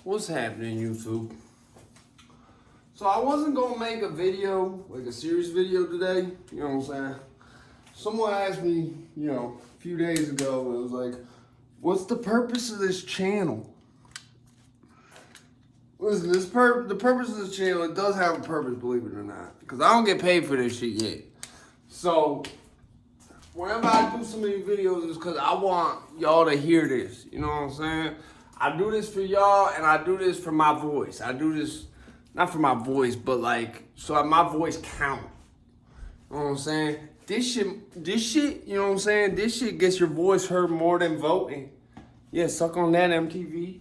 What's happening, YouTube? So I wasn't gonna make a video, like a serious video today, you know what I'm saying? Someone asked me, a few days ago, it was like, what's the purpose of this channel? Listen, the purpose of this channel, it does have a purpose, believe it or not, because I don't get paid for this shit yet. So, whenever I do so many videos, it's because I want y'all to hear this, you know what I'm saying? I do this for y'all, and I do this for my voice. I do this, not for my voice, but like, so my voice count. You know what I'm saying? This shit, you know what I'm saying? This shit gets your voice heard more than voting. Yeah, suck on that, MTV.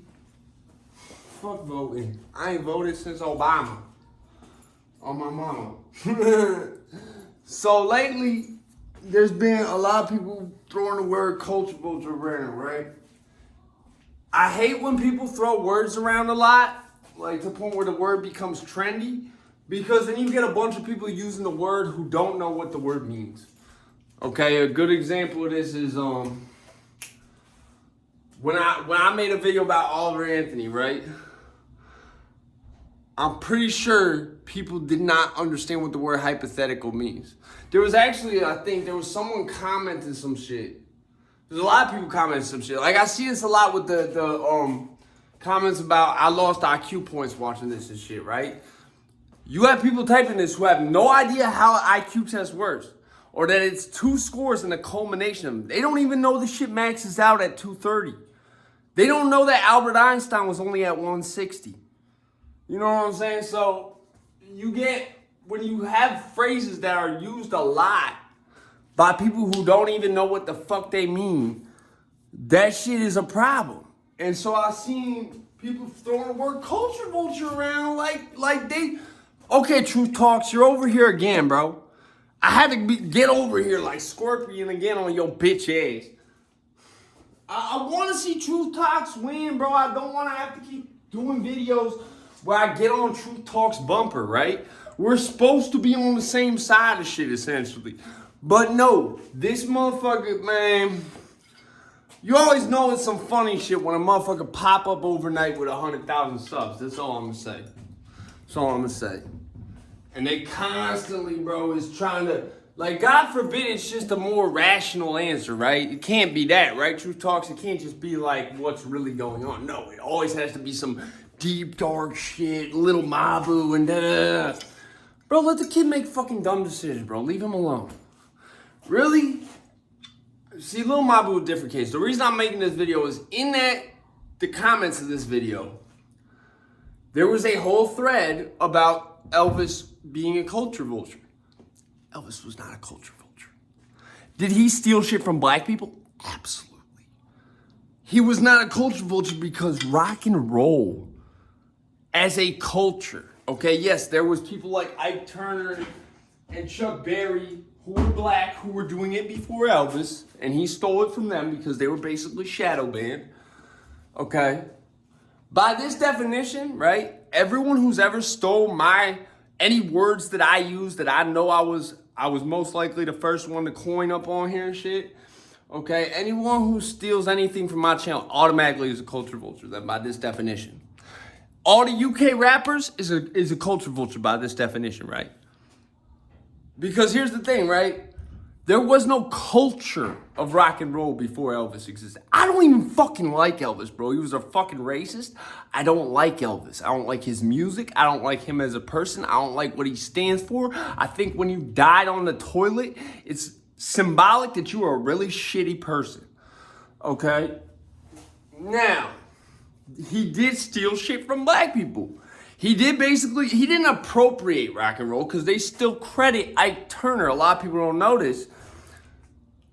Fuck voting. I ain't voted since Obama. On my mama. So lately, there's been a lot of people throwing the word culture vulture around, right? I hate when people throw words around a lot, like to the point where the word becomes trendy, because then you get a bunch of people using the word who don't know what the word means. Okay, a good example of this is when I made a video about Oliver Anthony, right? I'm pretty sure people did not understand what the word hypothetical means. There was actually, I think there was someone commenting some shit. There's a lot of people commenting some shit. Like I see this a lot with the comments about I lost IQ points watching this and shit, right? You have people typing this who have no idea how an IQ test works. Or that it's 2 scores and a culmination of them. They don't even know the shit maxes out at 230. They don't know that Albert Einstein was only at 160. You know what I'm saying? So you get, when you have phrases that are used a lot by people who don't even know what the fuck they mean, that shit is a problem. And so I've seen people throwing the word culture vulture around like they, okay, Truth Talks, you're over here again, bro. I had to get over here like Scorpion again on your bitch ass. I want to see Truth Talks win, bro. I don't want to have to keep doing videos where I get on Truth Talks bumper, right? We're supposed to be on the same side of shit, essentially. But no, this motherfucker, man, you always know it's some funny shit when a motherfucker pop up overnight with 100,000 subs. That's all I'm gonna say. That's all I'm gonna say. And they constantly, bro, is trying to, like, God forbid it's just a more rational answer, right? It can't be that, right? Truth Talks, it can't just be like what's really going on. No, it always has to be some deep, dark shit, little Mabu and da. Bro, let the kid make fucking dumb decisions, bro. Leave him alone. Really? See, Lil Mabu, a different case. The reason I'm making this video is in the comments of this video, there was a whole thread about Elvis being a culture vulture. Elvis was not a culture vulture. Did he steal shit from black people? Absolutely. He was not a culture vulture because rock and roll as a culture, okay, yes, there was people like Ike Turner and Chuck Berry who were black, who were doing it before Elvis, and he stole it from them because they were basically shadow banned, okay? By this definition, right, everyone who's ever stole any words that I use that I know I was most likely the first one to coin up on here and shit, okay? Anyone who steals anything from my channel automatically is a culture vulture, then by this definition. All the UK rappers is a culture vulture by this definition, right? Because here's the thing, right? There was no culture of rock and roll before Elvis existed. I don't even fucking like Elvis, bro. He was a fucking racist. I don't like Elvis. I don't like his music. I don't like him as a person. I don't like what he stands for. I think when you died on the toilet, it's symbolic that you are a really shitty person. Okay? Now, he did steal shit from black people. He didn't appropriate rock and roll because they still credit Ike Turner. A lot of people don't know this.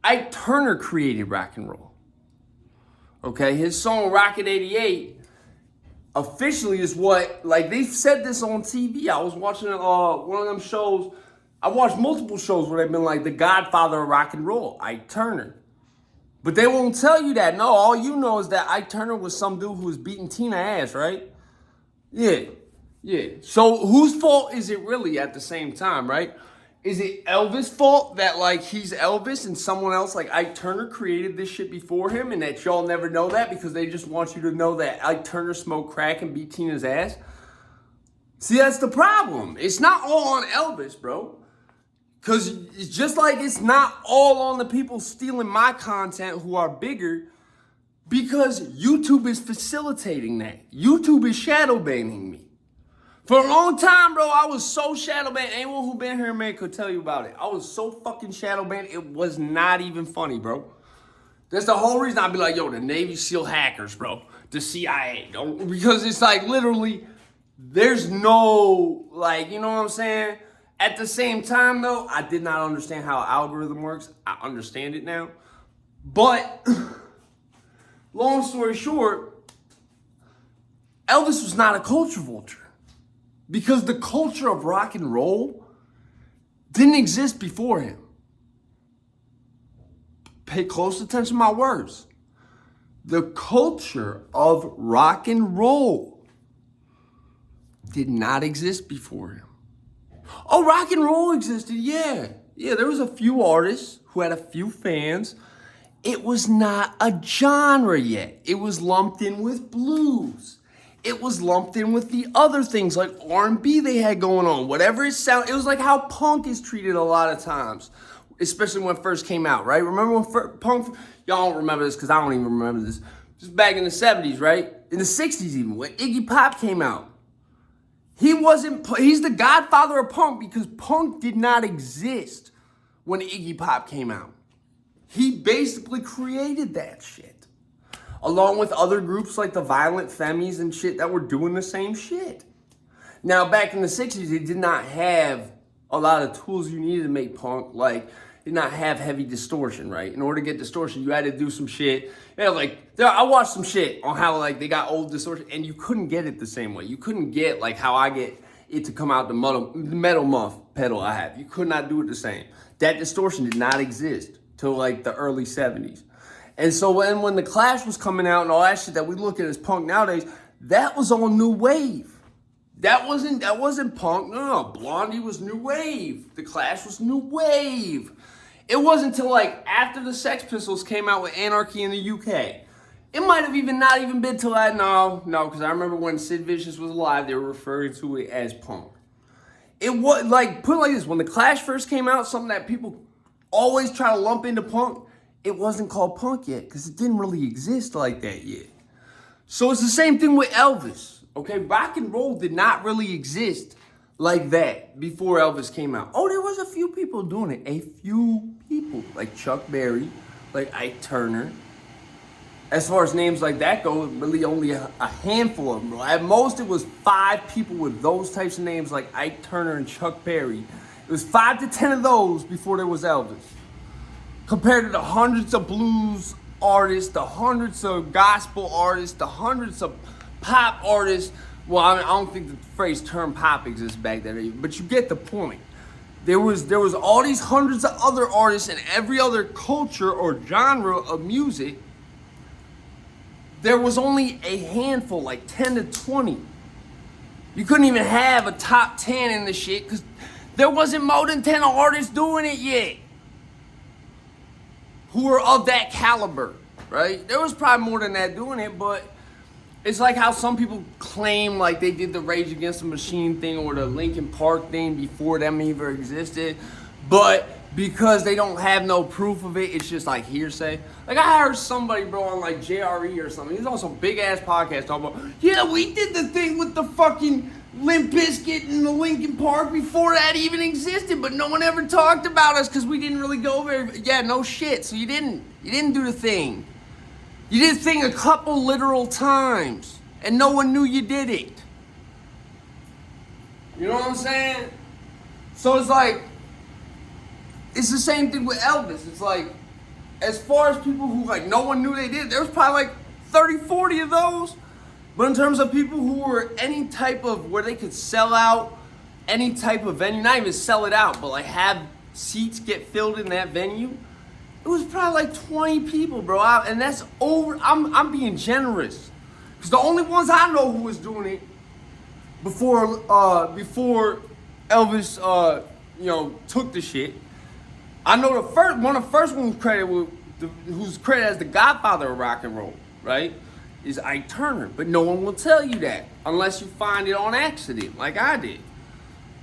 Ike Turner created rock and roll. Okay, his song Rocket 88 officially is what, like they've said this on TV. I was watching one of them shows. I watched multiple shows where they've been like the godfather of rock and roll, Ike Turner. But they won't tell you that. No, all you know is that Ike Turner was some dude who was beating Tina ass, right? Yeah. So whose fault is it really at the same time, right? Is it Elvis' fault that, like, he's Elvis and someone else, like Ike Turner, created this shit before him and that y'all never know that because they just want you to know that Ike Turner smoked crack and beat Tina's ass? See, that's the problem. It's not all on Elvis, bro. Because it's just like it's not all on the people stealing my content who are bigger, because YouTube is facilitating that. YouTube is shadow banning me. For a long time, bro, I was so shadow banned. Anyone who been here, man, could tell you about it. I was so fucking shadow banned, it was not even funny, bro. That's the whole reason I'd be like, yo, the Navy SEAL hackers, bro. The CIA. Because it's like literally, there's no, like, you know what I'm saying? At the same time, though, I did not understand how an algorithm works. I understand it now. But, long story short, Elvis was not a culture vulture. Because the culture of rock and roll didn't exist before him. Pay close attention to my words. The culture of rock and roll did not exist before him. Oh, rock and roll existed, yeah. Yeah, there was a few artists who had a few fans. It was not a genre yet. It was lumped in with blues. It was lumped in with the other things like R&B they had going on. Whatever it sounded, it was like how punk is treated a lot of times, especially when it first came out, right? Remember when punk, y'all don't remember this because I don't even remember this. Just back in the 70s, right? In the 60s even, when Iggy Pop came out. He's the godfather of punk because punk did not exist when Iggy Pop came out. He basically created that shit. Along with other groups like the Violent Femmes and shit that were doing the same shit. Now, back in the 60s, they did not have a lot of tools you needed to make punk. Like, did not have heavy distortion, right? In order to get distortion, you had to do some shit. Yeah, like, I watched some shit on how, like, they got old distortion, and you couldn't get it the same way. You couldn't get, like, how I get it to come out the metal muff pedal I have. You could not do it the same. That distortion did not exist till, like, the early 70s. And so when the Clash was coming out and all that shit that we look at as punk nowadays, that was all new wave. That wasn't punk. No, Blondie was new wave. The Clash was new wave. It wasn't until like after the Sex Pistols came out with Anarchy in the UK. It might have even not even been till that. No, because I remember when Sid Vicious was alive, they were referring to it as punk. It was like, put it like this, when the Clash first came out, something that people always try to lump into punk, it wasn't called punk yet because it didn't really exist like that yet. So it's the same thing with Elvis, okay? Rock and roll did not really exist like that before Elvis came out. Oh, there was a few people doing it. A few people, like Chuck Berry, like Ike Turner. As far as names like that go, really only a handful of them, bro. At most, it was 5 people with those types of names like Ike Turner and Chuck Berry. It was 5 to 10 of those before there was Elvis. Compared to the hundreds of blues artists, the hundreds of gospel artists, the hundreds of pop artists. Well, I don't think the phrase term pop exists back then, but you get the point. There was all these hundreds of other artists in every other culture or genre of music. There was only a handful, like 10 to 20. You couldn't even have a top 10 in the shit because there wasn't more than 10 artists doing it yet who were of that caliber, right? There was probably more than that doing it, but it's like how some people claim like they did the Rage Against the Machine thing or the Linkin Park thing before them even existed, but because they don't have no proof of it, it's just like hearsay. Like I heard somebody, bro, on like JRE or something. He's on some big ass podcast talking about, yeah, we did the thing with the fucking Limp Bizkit and the Linkin Park before that even existed, but no one ever talked about us because we didn't really go very. Yeah, no shit. So you didn't do the thing. You did the thing a couple literal times, and no one knew you did it. You know what I'm saying? So it's like, it's the same thing with Elvis. It's like, as far as people who like no one knew they did, there was probably like 30, 40 of those. But in terms of people who were any type of, where they could sell out any type of venue, not even sell it out, but like have seats get filled in that venue, it was probably like 20 people, bro. And that's over, I'm being generous. Because the only ones I know who was doing it before Elvis took the shit. I know one of the first ones who's credited as the godfather of rock and roll, right, is Ike Turner. But no one will tell you that unless you find it on accident, like I did.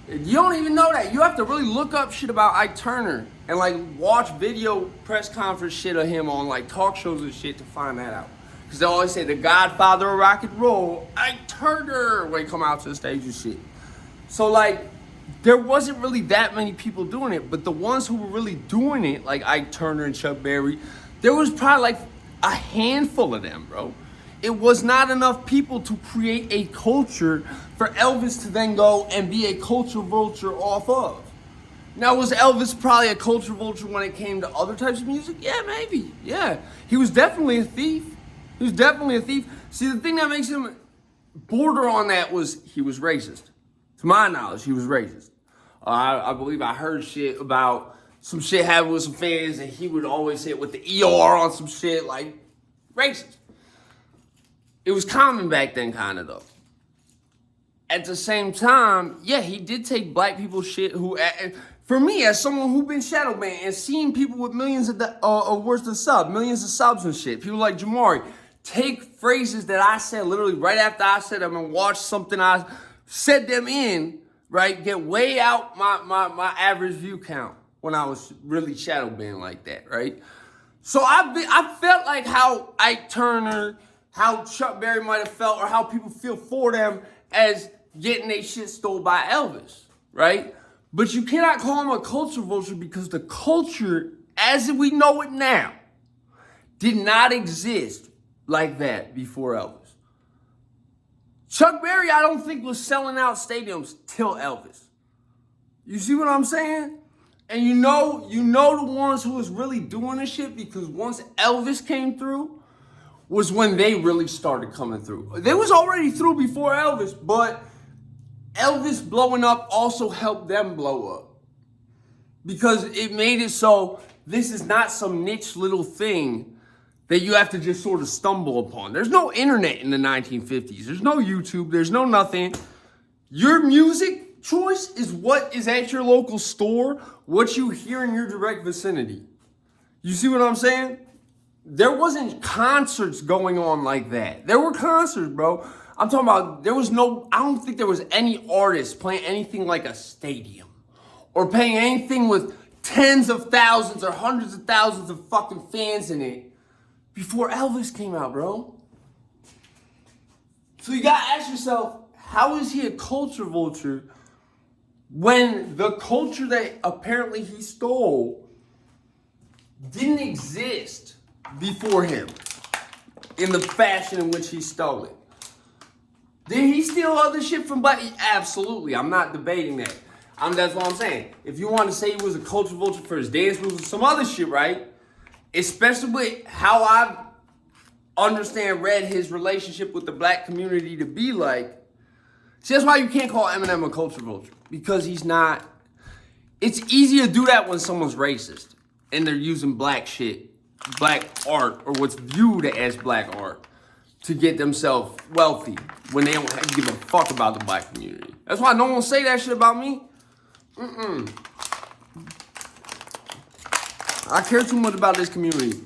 You don't even know that. You have to really look up shit about Ike Turner and like watch video press conference shit of him on like talk shows and shit to find that out. Because they always say the godfather of rock and roll, Ike Turner, when he come out to the stage and shit. So like, there wasn't really that many people doing it, but the ones who were really doing it, like Ike Turner and Chuck Berry, there was probably like a handful of them, bro. It was not enough people to create a culture for Elvis to then go and be a culture vulture off of. Now, was Elvis probably a culture vulture when it came to other types of music? Yeah, maybe. Yeah. He was definitely a thief. See, the thing that makes him border on that was he was racist. To my knowledge, he was racist. I believe I heard shit about some shit happened with some fans, and he would always hit with the ER on some shit, like, racist. It was common back then, kind of, though. At the same time, yeah, he did take black people's shit who, for me, as someone who's been shadow banned and seen people with millions of millions of subs and shit, people like Jamari, take phrases that I said literally right after I said them and watch something I said them in, right, get way out my average view count when I was really shadow banned like that, right? So I felt like how Ike Turner, how Chuck Berry might have felt, or how people feel for them as getting their shit stole by Elvis, right? But you cannot call him a culture vulture because the culture, as we know it now, did not exist like that before Elvis. Chuck Berry, I don't think, was selling out stadiums till Elvis. You see what I'm saying? And you know the ones who was really doing this shit, because once Elvis came through was when they really started coming through. They was already through before Elvis, but Elvis blowing up also helped them blow up. Because it made it so this is not some niche little thing that you have to just sort of stumble upon. There's no internet in the 1950s. There's no YouTube. There's no nothing. Your music choice is what is at your local store, what you hear in your direct vicinity. You see what I'm saying? There wasn't concerts going on like that. There were concerts, bro. I'm talking about, I don't think there was any artist playing anything like a stadium or playing anything with tens of thousands or hundreds of thousands of fucking fans in it before Elvis came out, bro. So you gotta ask yourself, how is he a culture vulture when the culture that apparently he stole didn't exist before him in the fashion in which he stole it? Did he steal other shit from black? Absolutely, I'm not debating that. That's what I'm saying. If you want to say he was a culture vulture for his dance moves and some other shit, right? Especially how I read his relationship with the black community to be like. See, that's why you can't call Eminem a culture vulture, because he's not. It's easy to do that when someone's racist and they're using black shit, black art, or what's viewed as black art to get themselves wealthy when they don't give a fuck about the black community. That's why no one say that shit about me. I care too much about this community.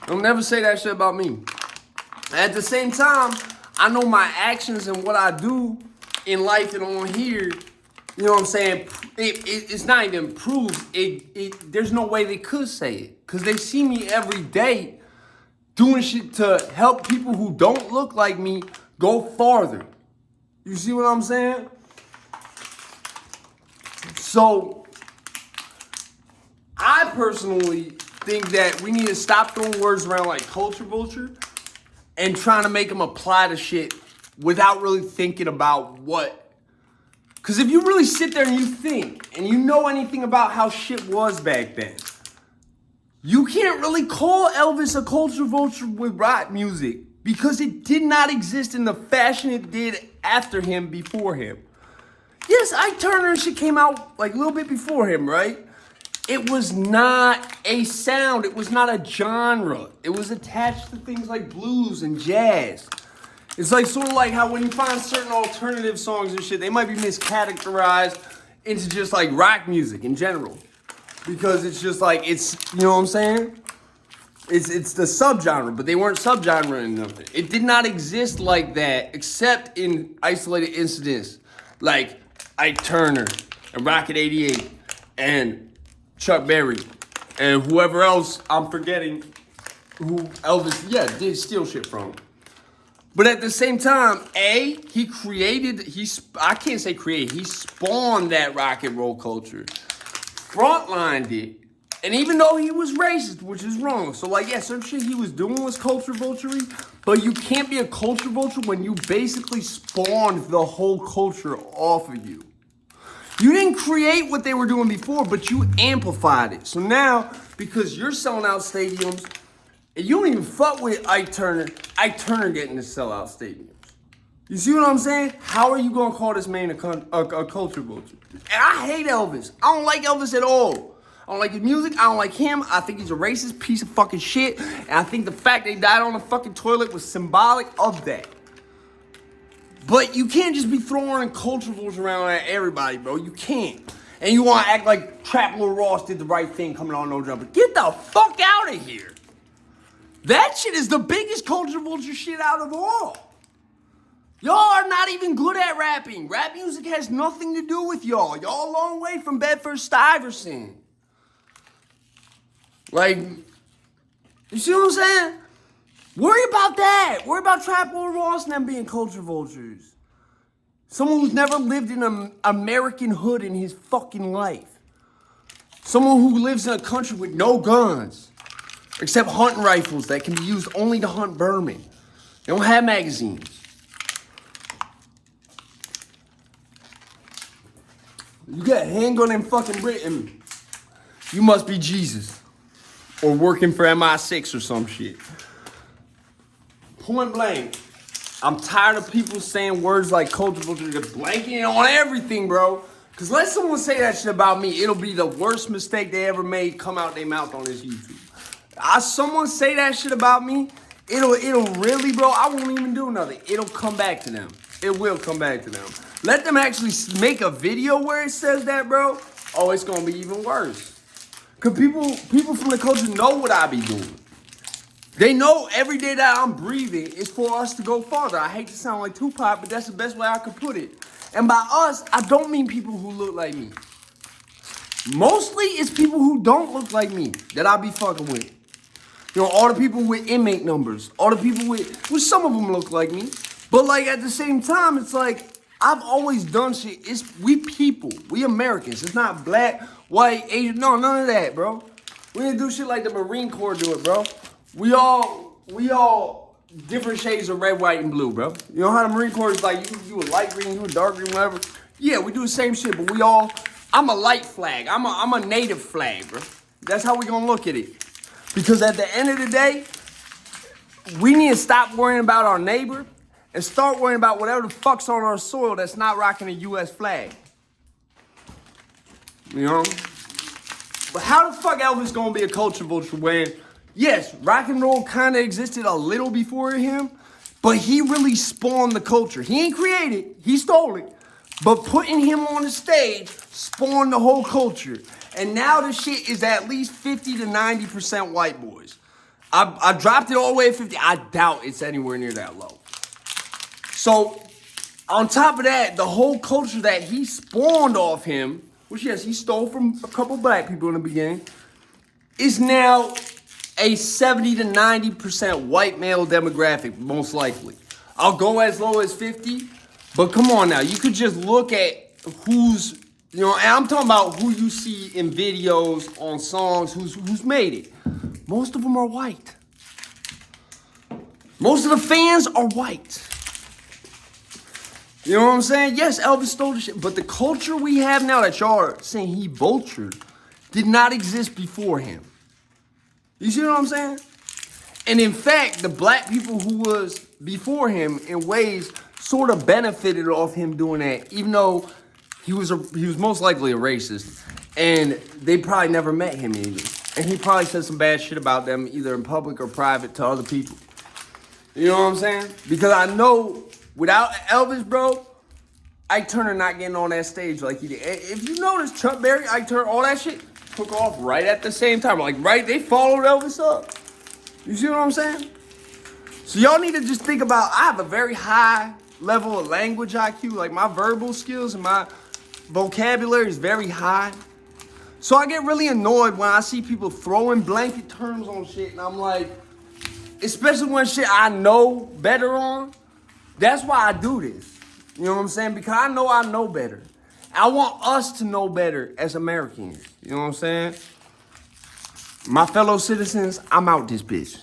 Don't never say that shit about me. At the same time, I know my actions and what I do in life and on here, you know what I'm saying? It's not even proved. There's no way they could say it, because they see me every day doing shit to help people who don't look like me go farther. You see what I'm saying? So, I personally think that we need to stop throwing words around like culture vulture and trying to make them apply to shit without really thinking about what. Because if you really sit there and you think and you know anything about how shit was back then, you can't really call Elvis a culture vulture with rap music, because it did not exist in the fashion it did after him, before him. Yes, Ike Turner and shit came out like a little bit before him, right? It was not a sound. It was not a genre. It was attached to things like blues and jazz. It's like sort of like how when you find certain alternative songs and shit, they might be miscategorized into just like rock music in general. Because it's just like, it's, you know what I'm saying? It's the subgenre, but they weren't subgenre in nothing. It did not exist like that, except in isolated incidents, like Ike Turner and Rocket 88 and Chuck Berry and whoever else I'm forgetting who Elvis, did steal shit from. But at the same time, I can't say created, he spawned that rock and roll culture, frontlined it. And even though he was racist, which is wrong, so like, yeah, some shit he was doing was culture vulture-y, but you can't be a culture vulture when you basically spawned the whole culture off of you. You didn't create what they were doing before, but you amplified it. So now, because you're selling out stadiums, and you don't even fuck with Ike Turner getting to sell out stadiums. You see what I'm saying? How are you gonna call this man a culture vulture? And I hate Elvis. I don't like Elvis at all. I don't like his music. I don't like him. I think he's a racist piece of fucking shit. And I think the fact that he died on the fucking toilet was symbolic of that. But you can't just be throwing culturables around at everybody, bro. You can't. And you want to act like Trap Lil Ross did the right thing coming on No Jumper. Get the fuck out of here. That shit is the biggest culture vulture shit out of all. Y'all are not even good at rapping. Rap music has nothing to do with y'all. Y'all a long way from Bedford-Stuyvesant. Like, you see what I'm saying? Worry about that. Worry about Trap Lil Ross and them being culture vultures. Someone who's never lived in an American hood in his fucking life. Someone who lives in a country with no guns, except hunting rifles that can be used only to hunt vermin. They don't have magazines. You got a handgun in fucking Britain, you must be Jesus. Or working for MI6 or some shit. Point blank. I'm tired of people saying words like culture vulture, just blanking on everything, bro. Because let someone say that shit about me, it'll be the worst mistake they ever made come out their mouth on this YouTube. Someone say that shit about me, it'll really, bro, I won't even do nothing. It'll come back to them. It will come back to them. Let them actually make a video where it says that, bro. Oh, it's going to be even worse. Because people from the culture know what I be doing. They know every day that I'm breathing is for us to go farther. I hate to sound like Tupac, but that's the best way I could put it. And by us, I don't mean people who look like me. Mostly it's people who don't look like me that I be fucking with. You know, all the people with inmate numbers. All the people with, well, some of them look like me. But like at the same time, it's like, I've always done shit. We people. We Americans. It's not black, white, Asian. No, none of that, bro. We didn't do shit like the Marine Corps do it, bro. We all different shades of red, white, and blue, bro. You know how the Marine Corps is like, you a light green, you a dark green, whatever. Yeah, we do the same shit, but I'm a light flag. I'm a native flag, bro. That's how we gonna look at it. Because at the end of the day, we need to stop worrying about our neighbor and start worrying about whatever the fuck's on our soil that's not rocking a U.S. flag. You know? But how the fuck Elvis gonna be a culture vulture when, yes, rock and roll kind of existed a little before him, but he really spawned the culture. He ain't created, he stole it. But putting him on the stage spawned the whole culture. And now the shit is at least 50 to 90% white boys. I dropped it all the way at 50. I doubt it's anywhere near that low. So, on top of that, the whole culture that he spawned off him, which yes, he stole from a couple black people in the beginning, is now a 70 to 90% white male demographic, most likely. I'll go as low as 50, but come on now. You could just look at who's, you know, and I'm talking about who you see in videos, on songs, who's made it. Most of them are white. Most of the fans are white. You know what I'm saying? Yes, Elvis stole the shit, but the culture we have now that y'all are saying he vultured did not exist before him. You see what I'm saying? And in fact, the black people who was before him in ways sort of benefited off him doing that, even though he was most likely a racist, and they probably never met him either. And he probably said some bad shit about them either in public or private to other people. You know what I'm saying? Because I know without Elvis, bro, Ike Turner not getting on that stage like he did. If you notice, Chuck Berry, Ike Turner, all that shit took off right at the same time. Like, right, they followed Elvis up. You see what I'm saying? So y'all need to just think about, I have a very high level of language IQ. Like, my verbal skills and my vocabulary is very high. So I get really annoyed when I see people throwing blanket terms on shit. And I'm like, especially when shit I know better on. That's why I do this. You know what I'm saying? Because I know better. I want us to know better as Americans. You know what I'm saying? My fellow citizens, I'm out this bitch.